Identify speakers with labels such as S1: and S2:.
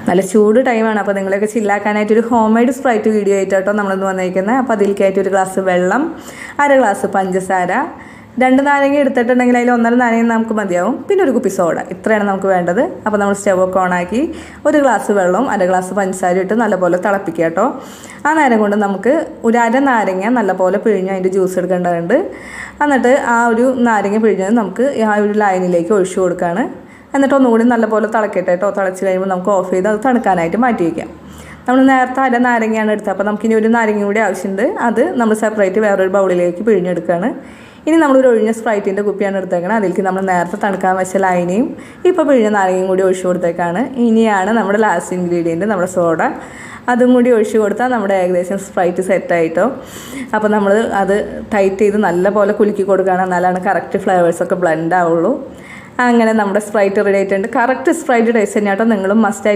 S1: നല്ല ചൂട് ടൈമാണ്. അപ്പോൾ നിങ്ങളൊക്കെ ചില്ലാക്കാനായിട്ടൊരു ഹോം മെയ്ഡ് സ്പ്രൈറ്റ് വീഡിയോ ആയിട്ടോ നമ്മളിന്ന് വന്നിരിക്കുന്നത്. അപ്പോൾ അതിലേക്കായിട്ട് ഒരു ഗ്ലാസ് വെള്ളം, 1 ഗ്ലാസ് പഞ്ചസാര, 2 നാരങ്ങ എടുത്തിട്ടുണ്ടെങ്കിൽ അതിൽ 1.5 നാരങ്ങ നമുക്ക് മതിയാവും, പിന്നെ ഒരു കുപ്പി സോഡ. ഇത്രയാണ് നമുക്ക് വേണ്ടത്. അപ്പോൾ നമ്മൾ സ്റ്റവ് ഒക്കെ ഓണാക്കി 1 ഗ്ലാസ് വെള്ളവും 1 ഗ്ലാസ് പഞ്ചസാര ഇട്ട് നല്ലപോലെ തിളപ്പിക്കുക കേട്ടോ. ആ നേരം കൊണ്ട് നമുക്ക് ഒരു 1/2 നാരങ്ങ നല്ലപോലെ പിഴിഞ്ഞ് അതിൻ്റെ ജ്യൂസ് എടുക്കേണ്ടതുണ്ട്. എന്നിട്ട് ആ ഒരു നാരങ്ങ പിഴിഞ്ഞത് നമുക്ക് ആ ഒരു ലൈനിലേക്ക് ഒഴിച്ചു കൊടുക്കുകയാണ്. എന്നിട്ട് ഒന്നുകൂടി നല്ലപോലെ തിളക്കട്ടെ കേട്ടോ. തിളച്ച് കഴിയുമ്പോൾ നമുക്ക് ഓഫ് ചെയ്ത് അത് തണുക്കാനായിട്ട് മാറ്റി വയ്ക്കാം. നമ്മൾ നേരത്തെ 1/2 നാരങ്ങയാണ് എടുത്തത്. അപ്പോൾ നമുക്കിനി ഒരു നാരങ്ങ കൂടി ആവശ്യമുണ്ട്. അത് നമ്മൾ സെപ്പറേറ്റ് വേറൊരു ബൗളിലേക്ക് പിഴിഞ്ഞെടുക്കുകയാണ്. ഇനി നമ്മളൊരു ഒഴിഞ്ഞ സ്പ്രൈറ്റിൻ്റെ കുപ്പിയാണ് എടുത്തേക്കുന്നത്. അതിലേക്ക് നമ്മൾ നേരത്തെ തണുക്കാൻ വെച്ച ലൈനയും ഇപ്പോൾ പിഴിഞ്ഞ നാരങ്ങയും കൂടി ഒഴിച്ചു കൊടുത്തേക്കാണ്. ഇനിയാണ് നമ്മുടെ ലാസ്റ്റ് ഇൻഗ്രീഡിയൻറ്റ്, നമ്മുടെ സോഡ. അതും കൂടി ഒഴിച്ചു കൊടുത്താൽ നമ്മുടെ ഏകദേശം സ്പ്രൈറ്റ് സെറ്റായിട്ടോ. അപ്പോൾ നമ്മൾ അത് ടൈറ്റ് ചെയ്ത് നല്ലപോലെ കുലുക്കി കൊടുക്കുകയാണ്. എന്നാലാണ് കറക്റ്റ് ഫ്ലേവേഴ്സൊക്കെ ബ്ലെൻഡ് ആവുള്ളൂ. അങ്ങനെ നമ്മുടെ സ്പ്രൈറ്റ് റെഡി ആയിട്ടുണ്ട്. കറക്റ്റ് സ്പ്രൈറ്റ് ടേസ്റ്റ് തന്നെയാട്ടോ. നിങ്ങളും മസ്റ്റ്